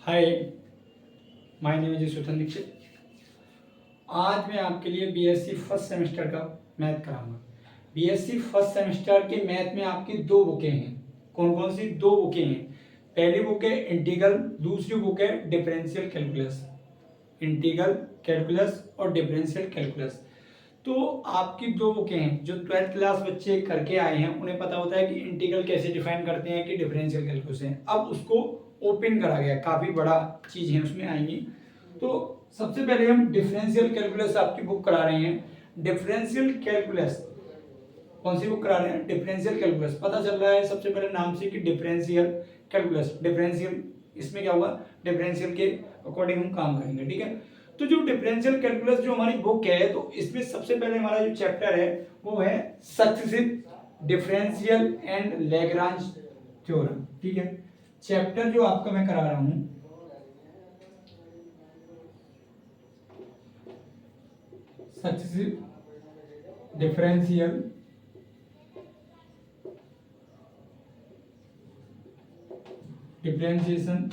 Hi, my name is Suthan Dixit. आज मैं आपके लिए बीएससी फर्स्ट सेमेस्टर का मैथ कराऊंगा। बीएससी फर्स्ट सेमेस्टर के मैथ में आपकी दो बुकें हैं। कौन कौन सी दो बुकें हैं? पहली बुक है इंटीग्रल, दूसरी बुक है डिफरेंशियल कैलकुलस। इंटीग्रल कैलकुलस और डिफरेंशियल कैलकुलस। तो आपकी दो बुकें हैं। जो 12th क्लास बच्चे करके आए हैं उन्हें पता होता है कि इंटीग्रल कैसे डिफाइन करते हैं कि डिफरेंशियल कैलकुलस है। अब उसको ओपन करा गया, काफ़ी बड़ा चीज़ है उसमें आएंगी। तो सबसे पहले हम डिफरेंशियल कैलकुलस आपकी बुक करा रहे हैं। डिफरेंशियल कैलकुलस कौन सी बुक करा रहे हैं? Differential calculus. पता चल रहा है सबसे पहले नाम से कि डिफरेंशियल कैलकुलस। डिफरेंशियल इसमें क्या हुआ? डिफरेंशियल के अकॉर्डिंग हम काम करेंगे, ठीक है। तो जो डिफरेंशियल कैलकुलस जो हमारी बुक है, तो इसमें सबसे पहले हमारा जो चैप्टर है वो है successive differential and Lagrange theorem, ठीक है। चैप्टर जो आपका मैं करा रहा हूं successive differential differentiation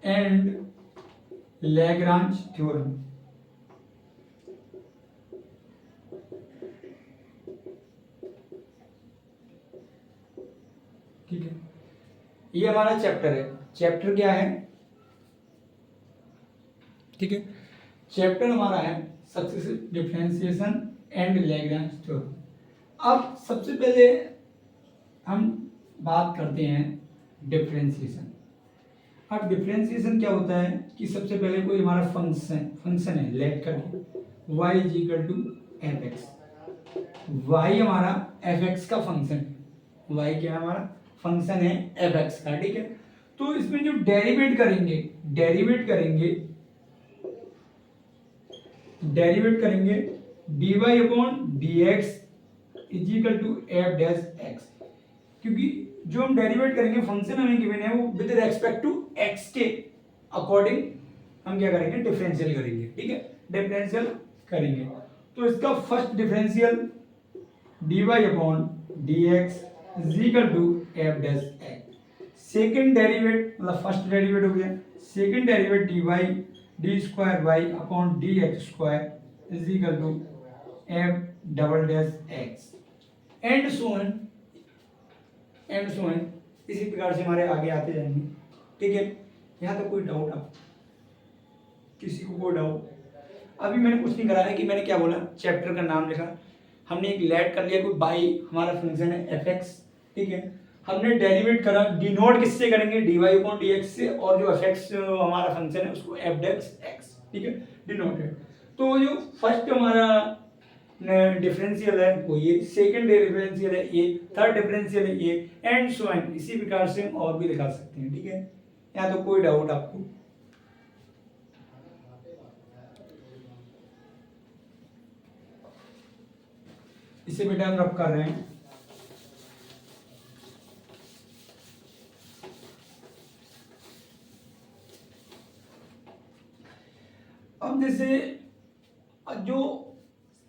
and Lagrange theorem, ठीक है। ये हमारा चैप्टर है। चैप्टर क्या है? ठीक है, चैप्टर हमारा है successive differentiation and Lagrange theorem. अब सबसे पहले हम बात करते हैं डिफरेंशिएशन। अब डिफरेंशिएशन क्या होता है कि सबसे पहले कोई हमारा फंक्शन है, लेट कर y is equal to f x. Y हमारा एफ एक्स का फंक्शन है। y क्या है? हमारा फंक्शन है एफ एक्स का, ठीक है। तो इसमें जो डेरिवेट करेंगे dy upon D x is equal to f dash x. क्योंकि जो हम डेरिवेट करेंगे फंक्शन हमें गिवन है वो विद रिस्पेक्ट टू एक्स के अकॉर्डिंग हम क्या करेंगे? डिफरेंशियल करेंगे, ठीक है। डिफरेंशियल करेंगे तो इसका first differential dy upon dx is equal to f dash x. Second derivate मतलब फर्स्ट डेरिवेट हो गया, second derivate dy d² y upon dx square is equal to f double dash x and so on इसी प्रकार से हमारे आगे आते जाएंगे, ठीक है। यहाँ तक कोई डाउट? आप किसी को कोई डाउट? अभी मैंने कुछ नहीं करा है कि मैंने क्या बोला, चैप्टर का नाम लिखा, हमने एक लेट कर लिया, कोई बाई हमारा फंक्शन है एफ एक्स, ठीक है। हमने डेरिवेट करा, डिनोट किससे करेंगे? D Y upon D x से, और जो एफ एक्स हमारा फंक्शन है उसको एफ डेक्स एक्स, ठीक है, डिनोटेड। तो जो फर्स्ट हमारा डिफरेंशियल है वो ये, सेकंड डिफरेंशियल है ये, थर्ड डिफरेंशियल है ये, एंड सो ऑन। इसी प्रकार से हम और भी दिखा सकते हैं, ठीक है। यहाँ तो कोई डाउट आपको? इसे बेटा हम रब कर रहे हैं। अब जैसे जो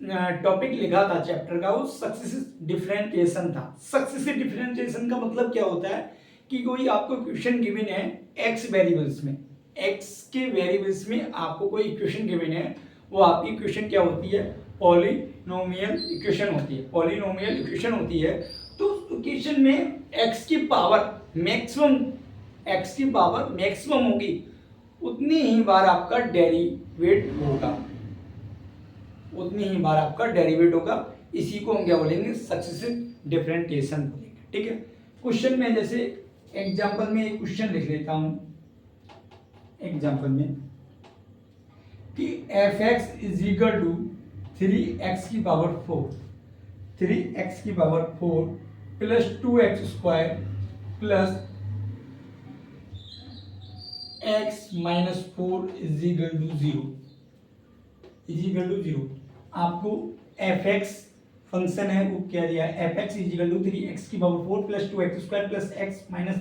टॉपिक लिखा था चैप्टर का वो सक्सेसिव डिफरेंशिएशन था। सक्सेसिव डिफरेंशिएशन का मतलब क्या होता है कि कोई आपको इक्वेशन गिवन है एक्स वेरिएबल्स में, एक्स के वेरिएबल्स में आपको कोई इक्वेशन गिवन है, वो आपकी इक्वेशन क्या होती है? पॉलिनोमियल इक्वेशन होती है। पॉलिनोमियल इक्वेशन होती है तो इक्वेशन में एक्स की पावर मैक्सिमम होगी, उतनी ही बार आपका डेरिवेट होगा, इसी को हम क्या बोलेंगे? सक्सेसिव डिफरेंशिएशन बोलेंगे, ठीक है। क्वेश्चन में जैसे एग्जांपल में एक क्वेश्चन लिख लेता हूं, एग्जांपल में कि f x is equal to 3x की power 4 plus 2x square plus x minus 4 is equal to 0। आपको एफ एक्स फंक्शन है वो क्या दिया है? F x is equal to 3x की power 4 plus 2x square plus x minus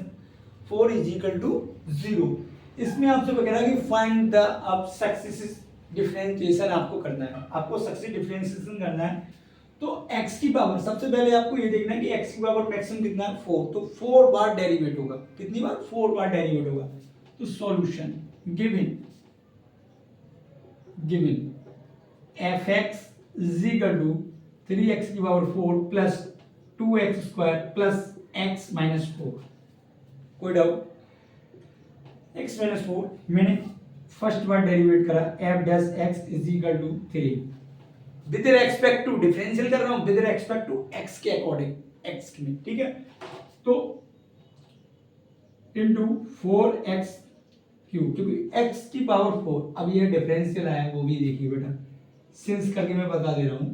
4 is equal to 0। इसमें आपसे वगैरह कि फाइंड द अब सक्सेसिव डिफरेंशिएशन आपको करना है, आपको सक्सेसिव डिफरेंशिएशन करना है। तो x की पावर सबसे पहले आपको ये देखना है कि x की पावर मैक्सिमम कितना है? 4, तो 4 बार डेरिवेट होगा। कितनी बार? 4 बार डेरिवेट होगा। तो solution given f x is equal to 3x की power 4 plus 2x square plus x minus 4। कोई डाउट? x माइनस 4 मैंने फर्स्ट बार डेरिवेट करा, f dash x is equal to 3 with respect to, differential कर रहा हूं विद रेस्पेक्ट टू x के according, x के में, ठीक है। तो इंटू 4x क्यूब, क्योंकि x की पावर 4, अब ये डिफरेंशियल आया वो भी देखिए बेटा, सिंस करके मैं बता दे रहा हूं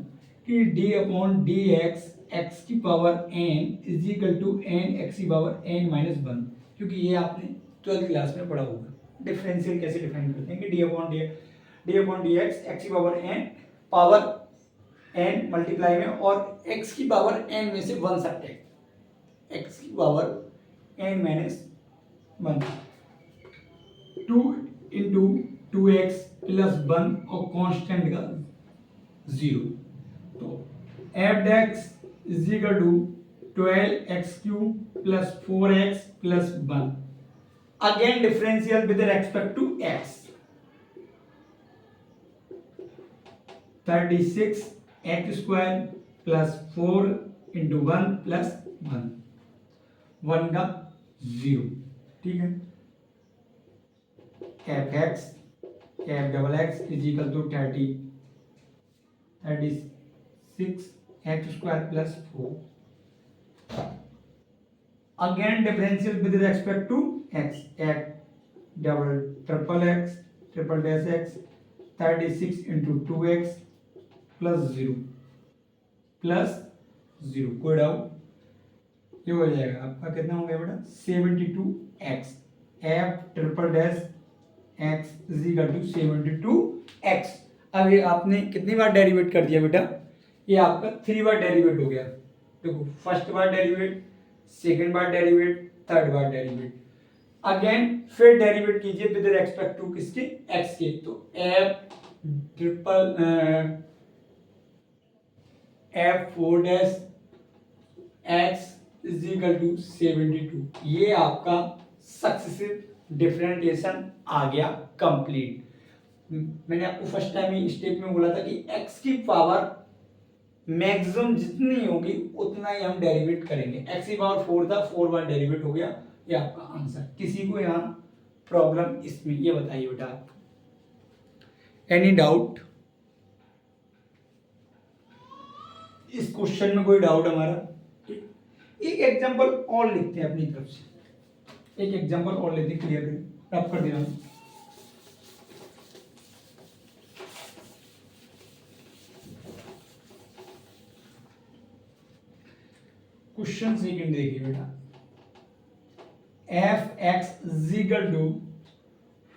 कि d upon D x x की power n is equal to n X की पावर n माइनस 1, क्योंकि ये आपने 12th क्लास में पढ़ा होगा डिफरेंशियल कैसे डिफाइन करते हैं कि d upon D x x की पावर n मल्टीप्लाई में और x की पावर n में से 1 सब्ट्रैक्ट, x की power n minus 1, 2 into 2x plus 1 और कांस्टेंट का 0, तो एफ डेक्स इज इक्वल टू 12x क्यूब plus 4x plus 1, again differential with respect to x, 36x square plus 4 into 1 plus 1 का 0, ठीक है। F double x is equal to 36x square plus 4, again differential with respect to x, f double triple x triple dash x 36 into 2x plus 0, कोई doubt? ये हो जाएगा आपका, कितना हो गया बेटा 72x, f triple dash x is equal to 72x। अब ये आपने कितनी बार डेरिवेट कर दिया बेटा? ये आपका 3 बार डेरिवेट हो गया। देखो, फर्स्ट बार डेरिवेट, सेकेंड बार डेरिवेट, थर्ड बार डेरिवेट, अगेन फिर डेरिवेट कीजिए विद रेस्पेक्ट टू किसके? x के। तो f 4 dash x is equal to 72, ये आपका सक्सेसिव डिफरेंशिएशन आ गया कंप्लीट। मैंने आपको फर्स्ट टाइम ही स्टेप में बोला था कि x की पावर मैक्सिमम जितनी होगी उतना ही हम डेरिवेट करेंगे। x की पावर 4 था, 4 बार डेरिवेट हो गया, ये आपका आंसर। किसी को यहाँ प्रॉब्लम इसमें, ये बताइए बेटा आप, एनी डाउट? इस क्वेश्चन में कोई डाउट हमारा? एक एग्जांपल और लिखते हैं अपनी तरफ से, एक एग्जांपल और लेते, क्लियर करें, रब कर दे रहा हूं। क्वेश्चन सेकंड देखिए बेटा, f x is equal to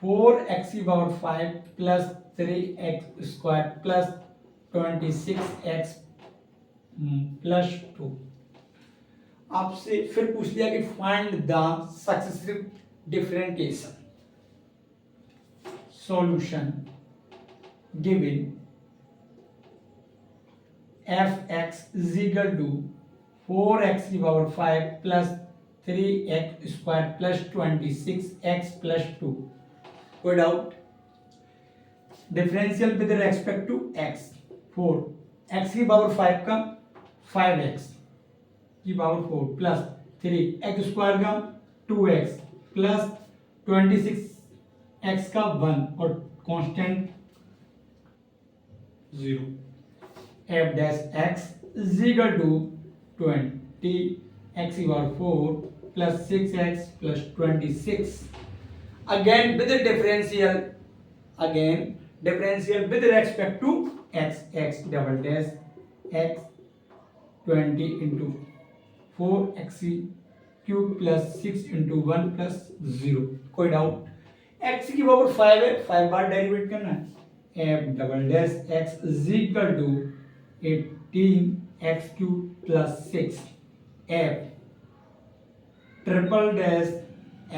4x की power 5 plus 3x square plus 26x plus 2। आपसे फिर पूछ लिया कि find the successive differentiation. Solution given f x is equal to 4x की power 5 plus 3x square plus 26x plus 2। कोई doubt? Differential with respect to x, 4x की power 5 का 5x की पावर 4 प्लस 3x स्क्वायर का 2x plus 26x का 1 और constant 0। F dash x is equal to 20x की power 4 plus 6x plus 26, again with differential with respect to x double dash x 20 into 4x cube plus 6 into 1 plus 0। कोई doubt? x की power 5 है, 5 बार derivate करना है। F double dash x is equal to 18x cube plus 6, f triple dash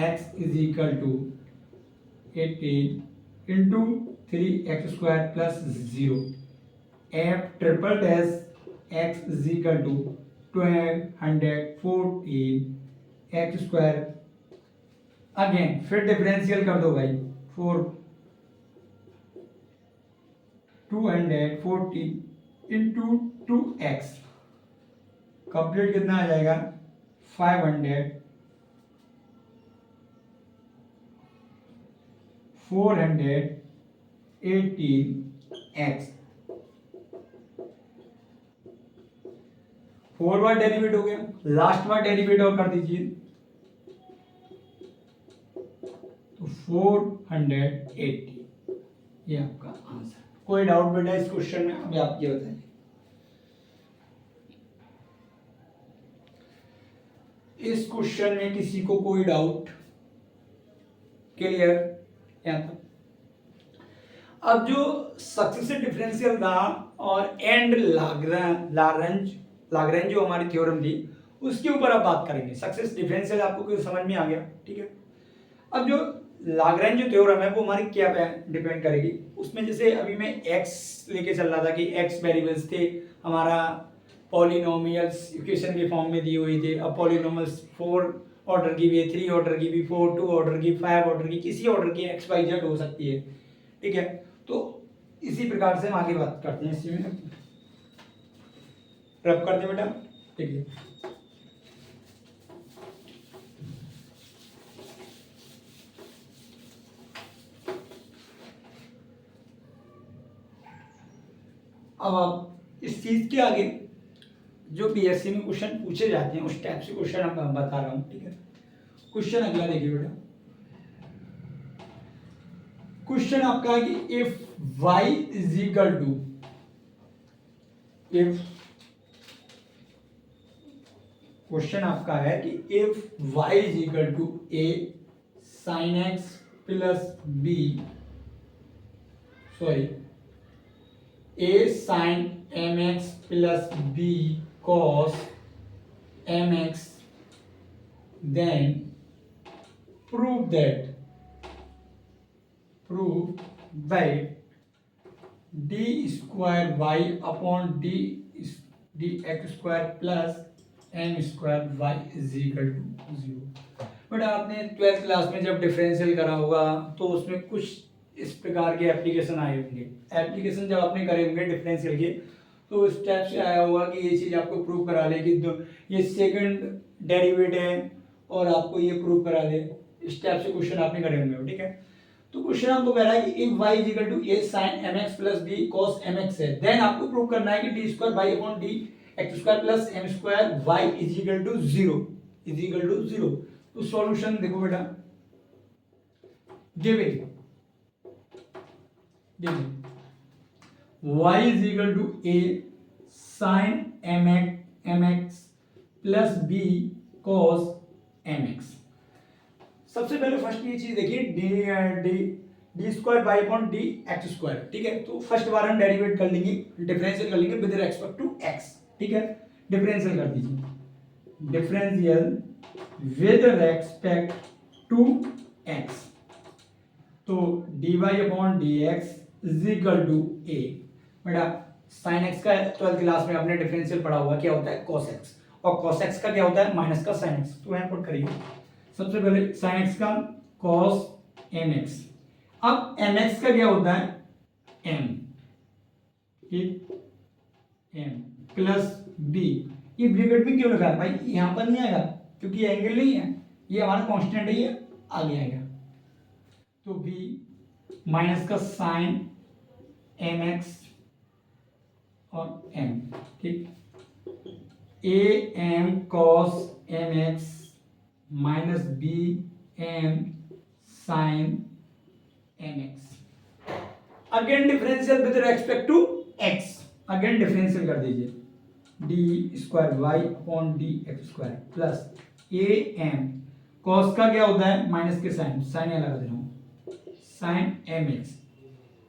x is equal to 18 into 3x square plus 0, f triple dash x is equal to 214 x square again फिर differential कर दो भाई, 240 into 2x, complete कितना आ जाएगा 500 418x, 4 बार derivative हो गया, last बार derivative और कर दीजिए तो 480, ये आपका आंसर। कोई डाउट बेटा इस क्वेश्चन में? अभी आप ये बताइए। इस क्वेश्चन में किसी को कोई डाउट? क्लियर? यहाँ तक। अब जो सक्सेसिव डिफरेंशियल था और एंड लाग्रेंज जो हमारी थ्योरम थी उसके ऊपर अब बात करेंगे। सक्सेस डिफरेंशियल आपको कुछ समझ में आ गया, ठीक है। अब जो लाग्रेंज जो थ्योरम है वो हमारी क्या पे डिपेंड करेगी, उसमें जैसे अभी मैं एक्स लेके चल रहा था कि एक्स वेरिएबल्स थे हमारा, पॉलिनोमियल्स इक्वेशन के फॉर्म में दी हुई थी। अब पॉलिनोमियल्स 4 ऑर्डर की भी है, 3 ऑर्डर की भी, 4 2 ऑर्डर की, 5 ऑर्डर की, किसी ऑर्डर की एक्स वाई जेड हो सकती है, ठीक है। तो इसी प्रकार से हम आगे बात करते हैं। इसी में रब करते बेटा, ठीक है। अब आप इस चीज के आगे जो बीएससी में क्वेश्चन पूछे जाते हैं उस टाइप से क्वेश्चन अब मैं बता रहा हूं, ठीक है। क्वेश्चन अगला देखिए बेटा। क्वेश्चन आपका है कि if y is equal to, if question आपका है कि if y is equal to a sin x plus b, sorry a sin mx plus b cos mx, then prove that d square y upon dx square plus m square y is equal to 0। But आपने 12th class में जब differential करा होगा तो उसमें कुछ इस प्रकार के एप्लीकेशन आए होंगे। एप्लीकेशन जब आपने करे होंगे डिफरेंशियल के तो उस टाइप से आया होगा कि ये चीज़ आपको प्रूव करा ले कि ये सेकंड डेरिवेटिव है और आपको ये प्रूव करा दे। इस टाइप से क्वेश्चन आपने करे होंगे, ठीक है। तो क्वेश्चन आपको कह रहा है कि if y is equal to a sin mx plus b cos mx है, देन आपको प्रूव करना है कि d square y upon d x square plus m square y is equal to 0, तो सॉल्यूशन देखो बेटा, given y is equal to a sin mx plus b cos mx। सबसे पहले फर्स्ट ये चीज देखिए, d square by upon D x square, ठीक है। तो फर्स्ट बार हम डेरिवेट कर लेंगे, डिफरेंशियल कर लेंगे विद रेस्पेक्ट टू एक्स, ठीक है। डिफरेंशियल कर दीजिए, differential with respect to X, तो D Y upon D x is equal to A. बेटा साइन एक्स का 12th क्लास में आपने डिफरेंशियल पढ़ा हुआ, क्या होता है कॉस एक्स, और कॉस एक्स का क्या होता है माइनस का साइन एक्स। तो यहाँ पुट करिए सबसे पहले sin x का cos mx, अब mx का क्या होता है m, ठीक, m प्लस b। ये ब्रैकेट में क्यों लिखा है भाई, यहां पर नहीं आएगा क्योंकि एंगल नहीं है, ये हमारा कांस्टेंट है, ये आगे आएगा। तो b माइनस का sin mx और m, ठीक, a m cos mx minus b m sine m x. Again differential with respect to x, again differential कर दीजिए, d square Y upon D x square plus a m, cos का क्या होता है minus के sign, sign लगा दे रहा हूं, sine m x,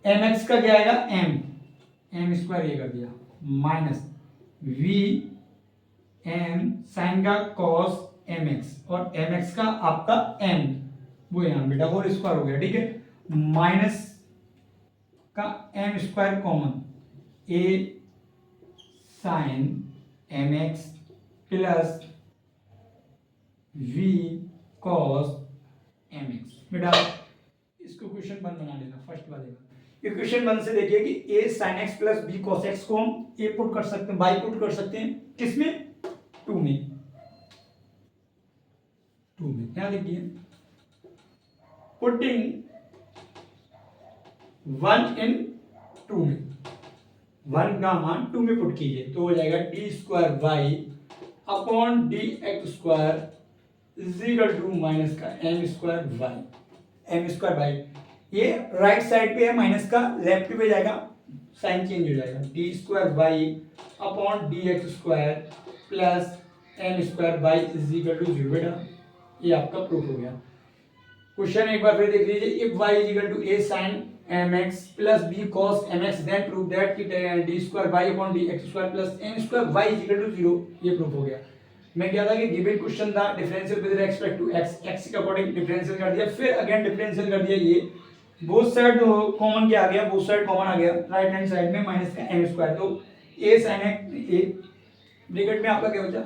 m x का क्या आएगा एम, एम स्क्वायर ये कर दिया, माइनस वी एम साइन का कॉस एम एक्स, और एम एक्स का आपका एम वो यहां बेटा होल स्क्वायर हो गया, ठीक है, माइनस का M square common, a sine m x plus v cos m x. बेटा इसको क्वेश्चन 1 बना लेना, फर्स्ट वाले का। इक्वेशन 1 से देखिए कि a sin x plus b cos x को हम a पुट कर सकते हैं, बाई पुट कर सकते हैं, किसमें? 2 में, 2 में। क्या लिखिए? पुटिंग 1 इन 2 में, 1 का मान 2 में पुट कीजिए तो हो जाएगा D square Y upon D x square is equal to minus का M square Y, M square Y. ये राइट साइड पे है माइनस का, लेफ्ट पे जाएगा, साइन चेंज हो जाएगा, D square Y upon D x square plus m square y is equal to 0। बेटा ये आपका प्रूफ हो गया। क्वेश्चन एक बार फिर देख लीजिए, if y is equal to a sin mx plus b cos mx then prove that कि d square y upon dx square plus m square y is equal to 0। ये प्रूफ हो गया। मैं क्या था कि गिवन क्वेश्चन था differential with respect to x, x के अकॉर्डिंग डिफरेंशियल कर दिया, फिर अगेन डिफरेंशियल कर दिया। ये बोथ साइड कॉमन क्या आ गया, बोथ साइड कॉमन आ गया, राइट हैंड साइड में माइनस का m स्क्वायर, तो a sin x, a bracket में आपका क्या बचा,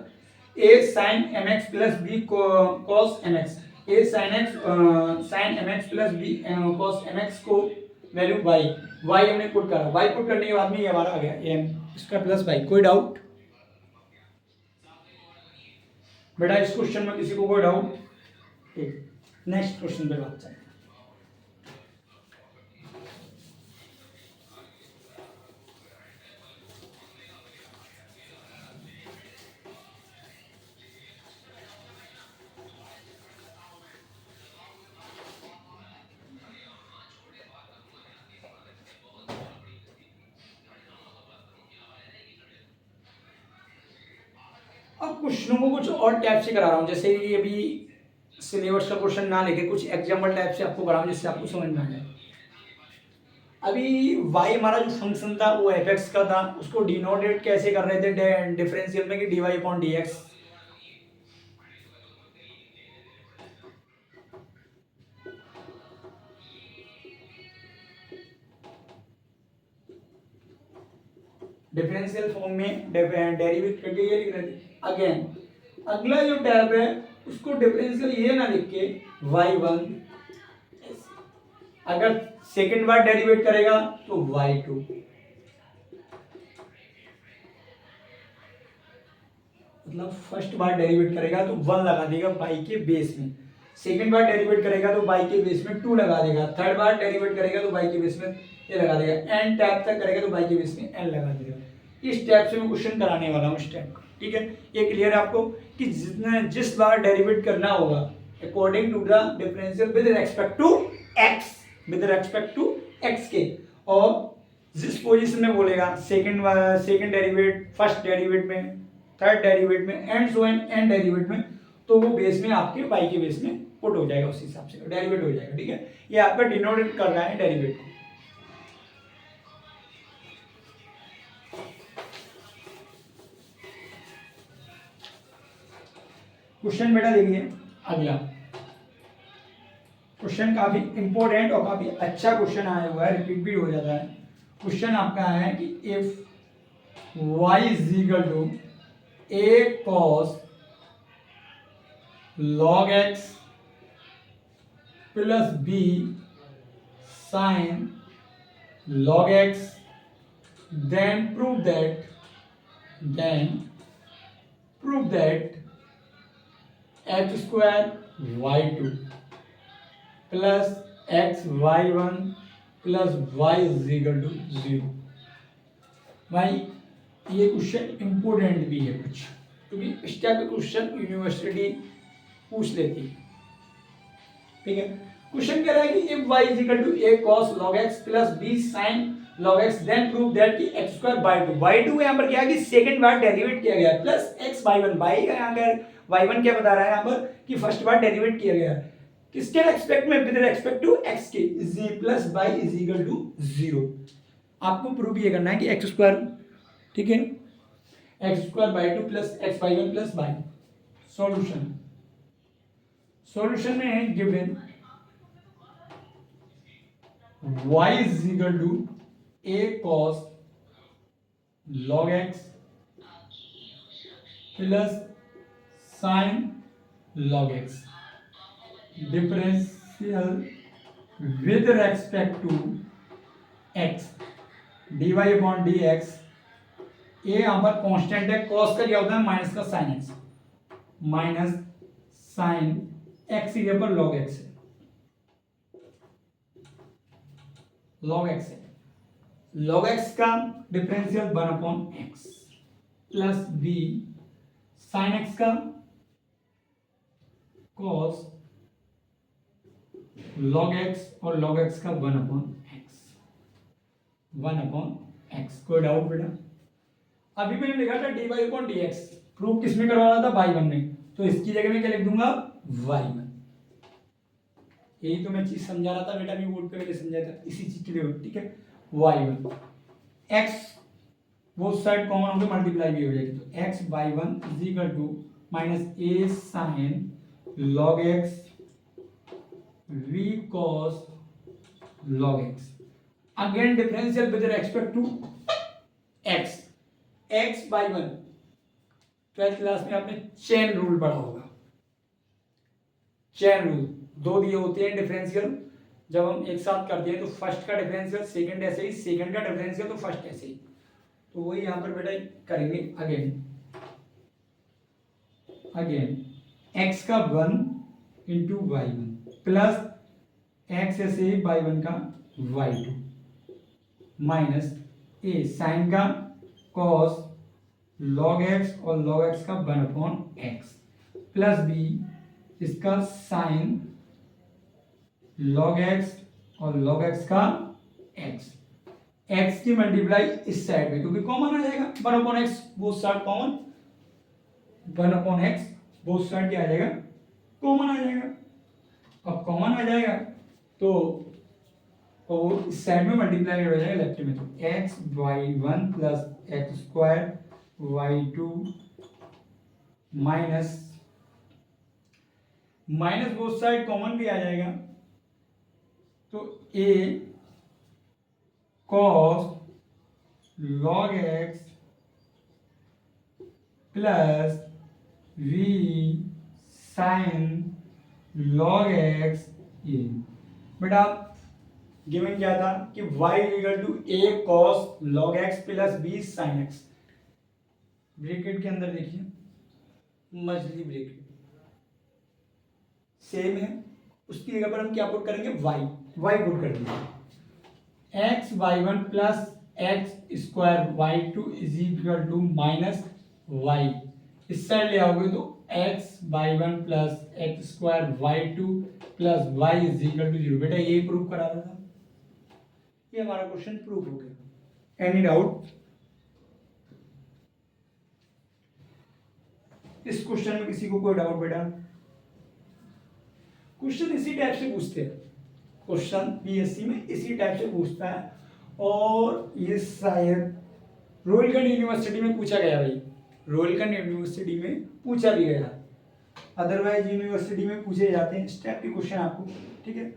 a sin mx plus b cos mx, a sin x sin mx plus b cos mx को वैल्यू y हमने पुट करा, y पुट करने के बाद में ये हमारा आ गया m इसका प्लस y। कोई डाउट बेटा इस क्वेश्चन में किसी को कोई डाउट? ठीक, नेक्स्ट क्वेश्चन पे बात चलते हैं। अब क्वेश्चनों को कुछ और टाइप से करा रहा हूँ, जैसे ये अभी सिलेबस का क्वेश्चन ना लेके कुछ एग्जाम्पल टाइप से आपको करा रहा हूँ जिससे आपको समझ में आ जाए। अभी y हमारा जो फंक्शन था वो f(x) का था, उसको डिनोटेट कैसे कर रहे थे डिफरेंशियल में कि dy upon dx। Differential form में डेरिवेट करके ये लिख रहे थे। अगेन अगला जो टैब है उसको डिफरेंशियल ये ना लिख के y1, अगर सेकंड बार डेरिवेट करेगा तो y2, मतलब फर्स्ट बार डेरिवेट करेगा तो 1 लगा देगा y के बेस में, सेकंड बार डेरिवेट करेगा तो y के बेस में 2 लगा देगा, थर्ड बार डेरिवेट करेगा तो y के बेस में ये लगा देगा, एन टैब तक करेगा तो y के बेस में n लगा देगा। इस टैब से मैं क्वेश्चन कराने वाला हूँ, इस टैब का। ठीक है, ये क्लियर है आपको कि जिस बार डेरिवेट करना होगा according to the differential with respect to x, with respect to x के, और जिस पोजीशन में बोलेगा सेकंड डेरिवेट, फर्स्ट डेरिवेट में, थर्ड डेरिवेट में, एंड सो एन डेरिवेट में, तो वो बेस में आपके y के बेस में पुट हो जाएगा, उस हिसाब से डेरिवेट हो जाएगा। ठीक है, ये आपका डिनोटेट कर रहा है डेरिवेट को। क्वेश्चन बेटा देखिए, अगला क्वेश्चन काफी इंपॉर्टेंट और काफी अच्छा क्वेश्चन आया हुआ है, रिपीट भी हो जाता है। क्वेश्चन आपका है कि if y is equal to a cos log x plus b sin log x, then prove that x square y2 plus x y1 plus y is equal to 0। भाई ये क्वेश्चन इंपोर्टेंट भी है कुछ, क्योंकि इस टाइप के question university पूछ लेती है। ठीक है, क्वेश्चन कह रहा है कि if y is equal to a cos log x plus b sin log x then prove that कि x स्क्वायर y2 यहाँ पर क्या है कि सेकंड बार डेरिवेट किया गया प्लस x y1, y यहाँ पर y1 क्या बता रहा है यहाँ पर कि फर्स्ट बार डेरिवेट किया गया किसके रेस्पेक्ट में, विद रेस्पेक्ट टू x के, z plus y is equal to 0। आपको प्रूव ये करना है कि x स्क्वायर, ठीक है, x square y2 plus x y1 plus y। Solution में है given y is equal to a cos log x plus sin log x differential with respect to x, d Y upon D x. ये यहाँ पर constant है, cos का क्या होता है माइनस का sine x, minus sine x की जगह पर लॉग एक्स है, लॉग एक्स है। लॉग एक्स का differential 1 upon x plus b sine x का कॉस लॉग एक्स और लॉग एक्स का 1 अपॉन एक्स, 1 अपॉन एक्स। कोई डाउट बेटा? अभी मैंने लिखा था d Y upon D x, proof किस में करवा रहा था वाई वन में, तो इसकी जगह में क्या लिख दूंगा वाई वन। यही तो मैं चीज समझा रहा था बेटा, अभी बोर्ड पे मैंने समझाया था इसी चीज के लिए, ठीक है। वाई वन एक्स वो साइड कॉमन होकर मल्टीप्लाई भी हो जाएगी, तो x by one is equal to minus a sine log x v cos log x. Again differential with respect to x, x by one. Twelfth class में आपने chain rule पढ़ा होगा, chain rule दो दिए होते हैं डिफरेंशियल, जब हम एक साथ करते हैं तो फर्स्ट का डिफरेंशियल सेकंड ऐसे ही, सेकंड का डिफरेंशियल तो फर्स्ट ऐसे ही। तो वही यहां पर बेटा करेंगे अगेन, अगेन एक्स का 1 into y one plus x ऐसे ही बाई वन का y two minus a sine का कॉस लॉग एक्स और लॉग एक्स का 1 अपॉन एक्स प्लस बी इसका साइन लॉग एक्स और लॉग एक्स का एक्स। एक्स की मल्टीप्लाई इस साइड में क्योंकि कॉमन आ जाएगा, 1 upon x both side common, 1 upon x both side क्या आ जाएगा कॉमन आ जाएगा। अब कॉमन आ जाएगा तो इस साइड में मल्टीप्लाई हो जाएगा लेफ्ट में, तो x y one plus x square y two minus minus both side common भी आ जाएगा, तो a cos log x plus v sine log x a. बेटा गिवन क्या था कि y equal to a cos log x plus b sine x. Bracket के अंदर देखिए मछली ब्रैकेट सेम है, उसकी जगह पर हम क्या पुट करेंगे y पुट कर देंगे। X y one plus x square y two is equal to minus y, इस साइड ले आओगे तो x y one plus x square y two plus y is equal to zero. बेटा यही proof करा रहा था, ये हमारा क्वेश्चन प्रूफ हो गया। Any doubt? इस क्वेश्चन में किसी को कोई डाउट बेटा? क्वेश्चन इसी टाइप से पूछते हैं, क्वेश्चन बीएससी में इसी टाइप से पूछता है, और ये शायद रोहिलखंड यूनिवर्सिटी में पूछा गया भाई, रोहिलखंड यूनिवर्सिटी में पूछा भी गया, अदरवाइज यूनिवर्सिटी में पूछे जाते हैं इस टाइप के क्वेश्चन आपको, ठीक है।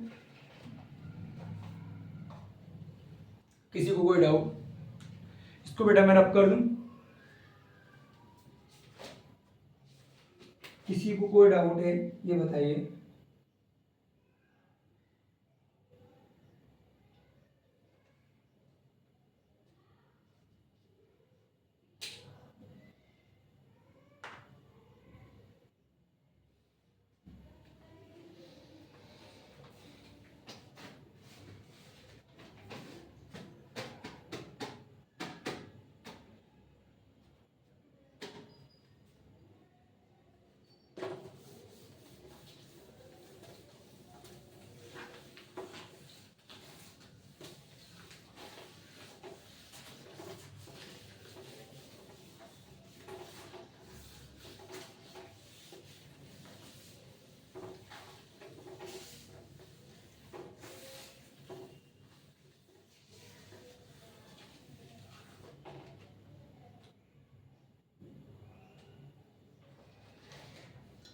किसी को कोई डाउट? इसको बेटा मैं रब कर दूं, किसी को कोई डाउट है ये बताइए।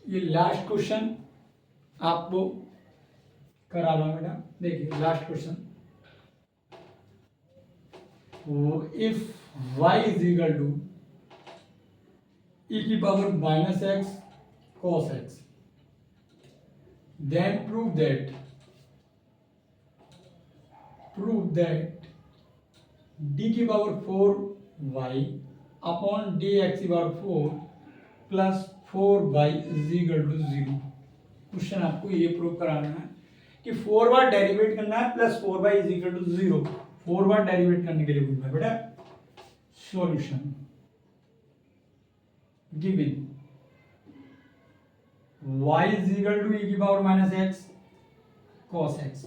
ये लास्ट क्वेश्चन आपको करा रहा हूं बेटा, देखिए last question. If y is equal to e की power minus x cos x, then prove that d की पावर 4y अपॉन dx की power 4 plus 4y is equal to 0। Question आपको ये प्रूव कराना है कि 4 बार डेरिवेट करना है plus 4y is equal to 0। 4 बार डेरिवेट करने के लिए बोलना है बेटा। Solution given y is equal to e की power minus x cos x,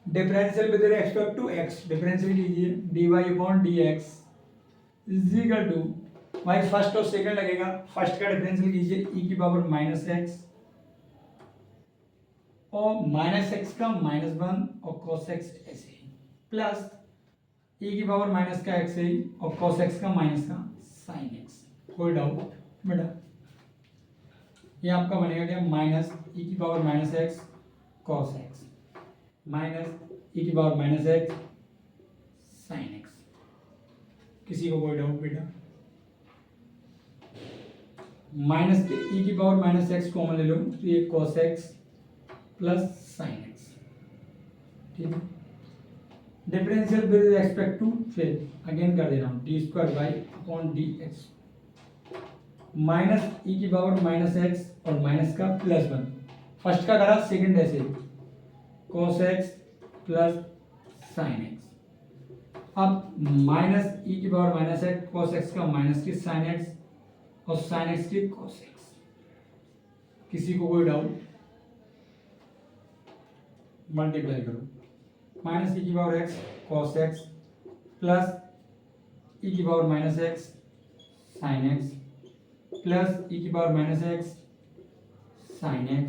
differential with respect to x, differential कीजिए dy upon dx is equal to y first और सेकंड लगेगा, फर्स्ट का डिफरेंशियल कीजिए e की पावर माइनस x और minus x का minus 1 और cos x ऐसे ही प्लस e की पावर माइनस का x है और cos x का माइनस का sin x। कोई डाउट बेटा? ये आपका बनेगा क्या? माइनस e की power minus x cos x minus e की power minus x sin x। किसी को कोई डाउट बेटा? माइनस के e की पावर माइनस x कॉमन ले लो तो ये cos x plus sin x, ठीक है। डिफरेंशियल विद रिस्पेक्ट टू, फिर अगेन कर दे रहा हूँ D square by upon D x minus e की पावर माइनस x और माइनस का प्लस 1, फर्स्ट का करा सेकंड ऐसे cos x plus sin x। अब माइनस e की power minus x cos x का माइनस की sin x और sin x की cos x। किसी को कोई डाउट? मल्टीप्लाई करो माइनस e की power x cos x plus e की power minus x sin x plus e की power minus x sin x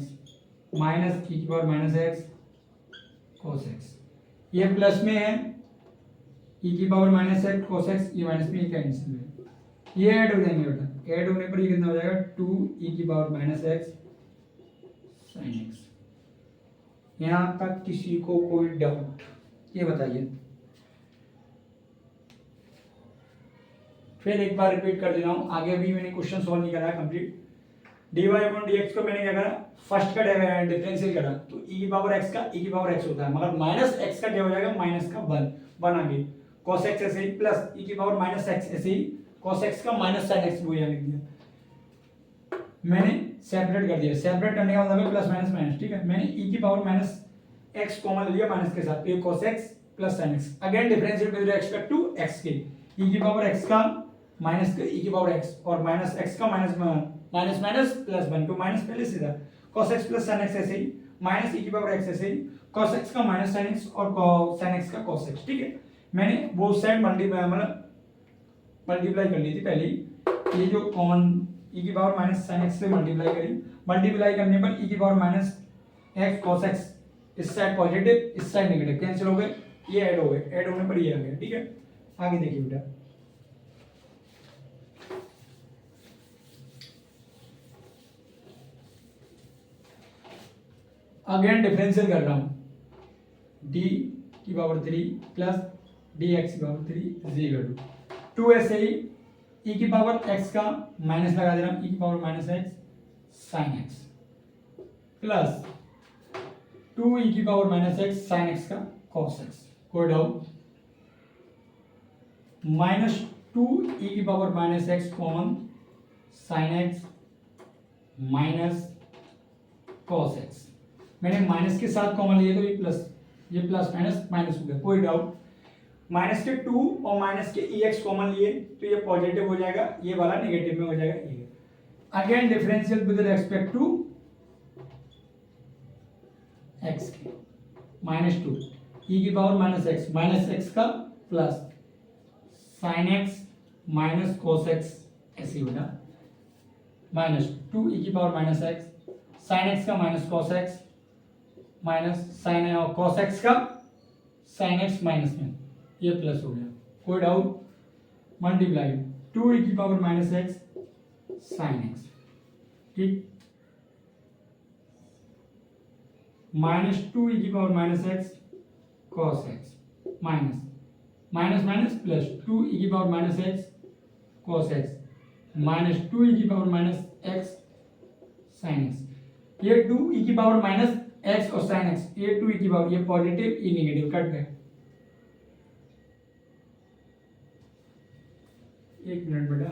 minus e की power minus x cos x। ये plus में है e की power minus x cos x, ये minus में cancel है, ये ऐड हो जाएंगे बेटा। ऐड होने पर ये कितना हो जाएगा 2e की power minus x sin x। यहाँ तक किसी को कोई डाउट? ये बताइए। फिर एक बार रिपीट कर दे रहा हूँ, आगे भी मैंने क्वेश्चन सॉल्व नहीं करा है कंप्लीट। dy अपॉन dx को मैंने क्या करा, फर्स्ट का डिफरेंशियल करा तो e की पावर x का e की पावर x होता है, मगर माइनस x का क्या हो जाएगा माइनस का 1 आगे cos x ऐसे ही प्लस e की पावर माइनस x ऐसे ही cos x का माइनस sin x वो यहाँ लिख दिया। मैंने सेपरेट कर दिया, सेपरेट करने का मतलब है प्लस माइनस माइनस, ठीक है। मैंने e की पावर माइनस x कॉमन ले लिया माइनस के साथ, तो ये cos x plus sin x again differentiate with respect to x के, e की पावर x का माइनस का e की पावर x और माइनस x का माइनस माइनस माइनस प्लस 1 तो माइनस पहले से था cos x plus sin x ऐसे ही माइनस e की पावर x ऐसे ही cos x का माइनस sin x और sin x का cos x, ठीक है। मैंने वो साइड मल्टीप्लाई कर ली थी पहले ही, ये जो कॉमन e की पावर माइनस sin x से मल्टीप्लाई करी, मल्टीप्लाई करने पर e की power minus x cos x इस साइड पॉजिटिव इस साइड नेगेटिव कैंसिल हो गए, ये ऐड हो गए, ऐड होने पर ये आ गया, ठीक है। आगे देखिए बेटा, अगेन डिफरेंशियल कर रहा हूं d की पावर 3 प्लस dx की पावर 3 इज इक्वल टू 2 ऐसे ही e की पावर x का माइनस लगा दे रहा हूं e की power minus x sin x plus 2e की power minus x sin x का cos x। कोई डाउट? माइनस 2e की power minus x common sin x minus cos x। मैंने माइनस के साथ कॉमन लिए तो ये प्लस माइनस माइनस हो गया। कोई डाउट? माइनस के 2 और माइनस के ex कॉमन लिए तो ये पॉजिटिव हो जाएगा, ये वाला नेगेटिव में हो जाएगा। ये अगेन differential with respect to x के माइनस 2 e की पावर माइनस x का plus sin x minus cos x ऐसे होगा, माइनस 2e की power minus x sin x का minus cos x minus sine और cos x का sin x माइनस में ये प्लस हो गया। कोई डाउट? मल्टीप्लाई 2e की power minus x sin x, ठीक, माइनस 2e की power minus x cos x minus minus minus plus 2e की power minus x cos x minus 2e की power minus x sin x। ये 2 की power minus x और sine x, ये 2 की power, ये पॉजिटिव ये निगेटिव कट गए। एक मिनट बेटा,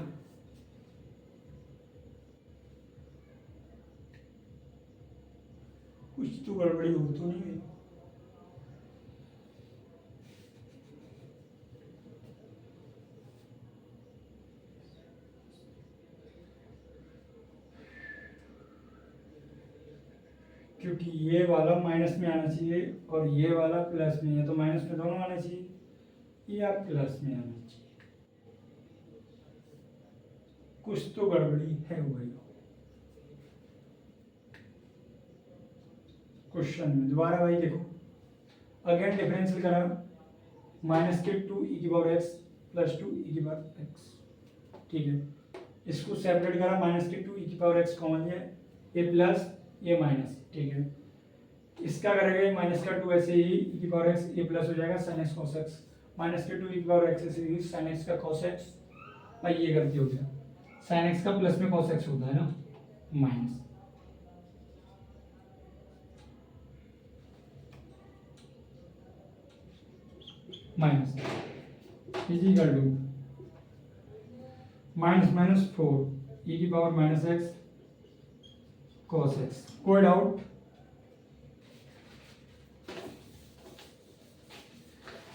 कुछ तो गड़बड़ी हो तो नहीं गई। क्योंकि ये वाला माइनस में आना चाहिए और ये वाला प्लस में है, तो माइनस में दोनों आना चाहिए, या प्लस में आना चाहिए। कुछ तो गड़बड़ी है भाई। क्वेश्चन में दोबारा भाई देखो, अगेन डिफरेंशियल करा, माइनस के 2 की पावर एक्स प्लस 2 की पावर एक्स, ठीक है। इसको सेपरेट करा, माइनस के 2 की पावर एक्स कॉमन लिया, ये प्लस ये माइनस, ठीक है। इसका करेंगे माइनस का 2 ऐसे ही की पावर एक्स, ये प्लस हो जाएगा sine x cos x, minus के 2 की पावर एक्स ऐसे ही साइन एक्स का कॉस एक्स, भाई ये गलती हो गया, साइन एक्स का प्लस में कॉस एक्स होता है ना, minus minus is equal to minus minus 4 की power minus x cos x. कोई डाउट?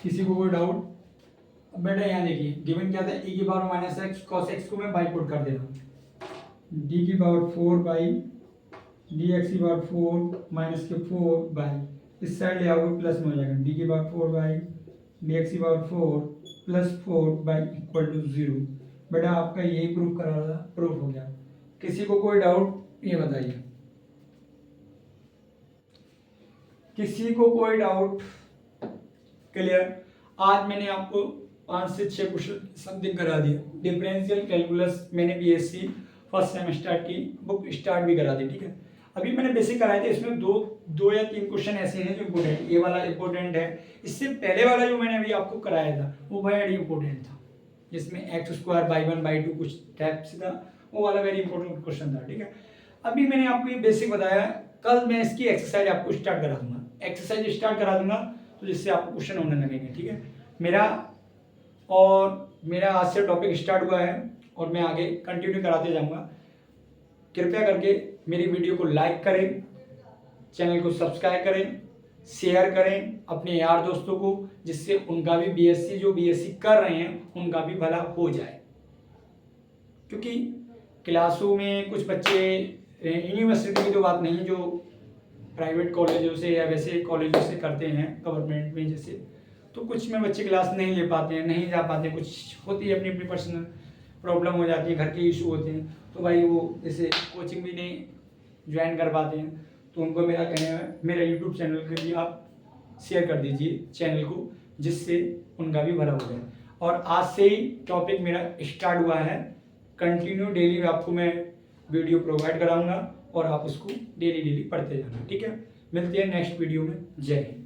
किसी को कोई डाउट? बेटा यहाँ देखिए गिवन क्या था, e की power minus x cos x को मैं बाई पुट कर दे रहा हूँ, d की पावर 4 बाई dx की पावर 4 माइनस के 4 बाई, इस साइड ले आओगे प्लस में हो जाएगा, d की पावर 4 बाई dx की power 4 plus 4 by equal to 0। बेटा आपका यही प्रूफ करा था, प्रूफ हो गया। किसी को कोई डाउट ये बताइए, किसी को कोई डाउट? क्लियर? आज मैंने आपको 5 से 6 क्वेश्चन समथिंग करा दिया। डिफरेंशियल कैलकुलस मैंने बीएससी फर्स्ट सेमेस्टर की बुक स्टार्ट भी करा दी, ठीक है। अभी मैंने बेसिक कराए थे, इसमें दो या 3 क्वेश्चन ऐसे हैं जो इम्पोर्टेंट, ये वाला इम्पोर्टेंट है। इससे पहले वाला जो मैंने अभी आपको कराया था वो वेरी इंपॉर्टेंट था, जिसमें x स्क्वायर बाई 1 बाई 2 कुछ टाइप से था, वो वाला वेरी इंपॉर्टेंट क्वेश्चन था, ठीक है। अभी मैंने आपको ये बेसिक बताया, कल मैं इसकी एक्सरसाइज आपको स्टार्ट करा दूंगा, एक्सरसाइज स्टार्ट करा दूंगा, तो जिससे आपको क्वेश्चन होने लगेंगे, ठीक है। मेरा आज से टॉपिक स्टार्ट हुआ है और मैं आगे कंटिन्यू कराते जाऊंगा। कृपया करके मेरी वीडियो को लाइक करें, चैनल को सब्सक्राइब करें, शेयर करें अपने यार दोस्तों को, जिससे उनका भी बीएससी जो बीएससी कर रहे हैं उनका भी भला हो जाए। क्योंकि क्लासों में कुछ बच्चे, यूनिवर्सिटी की तो बात नहीं, जो प्राइवेट कॉलेजों से या वैसे कॉलेजों से करते हैं गवर्नमेंट में जैसे, तो कुछ में बच्चे क्लास नहीं ले पाते हैं, नहीं जा पाते, कुछ होती है अपनी अपनी पर्सनल प्रॉब्लम हो जाती है, घर के इशू होते हैं, तो भाई वो जैसे कोचिंग भी नहीं ज्वाइन कर पाते हैं। तो उनको मेरा कहना है, मेरा यूट्यूब चैनल के लिए आप शेयर कर दीजिए चैनल को, जिससे उनका भी भला हो जाए। और आज से ही टॉपिक मेरा स्टार्ट हुआ है, कंटिन्यू डेली आपको मैं वीडियो प्रोवाइड कराऊंगा और आप उसको डेली पढ़ते जाना, ठीक है। मिलते हैं नेक्स्ट वीडियो में। जय हिंद।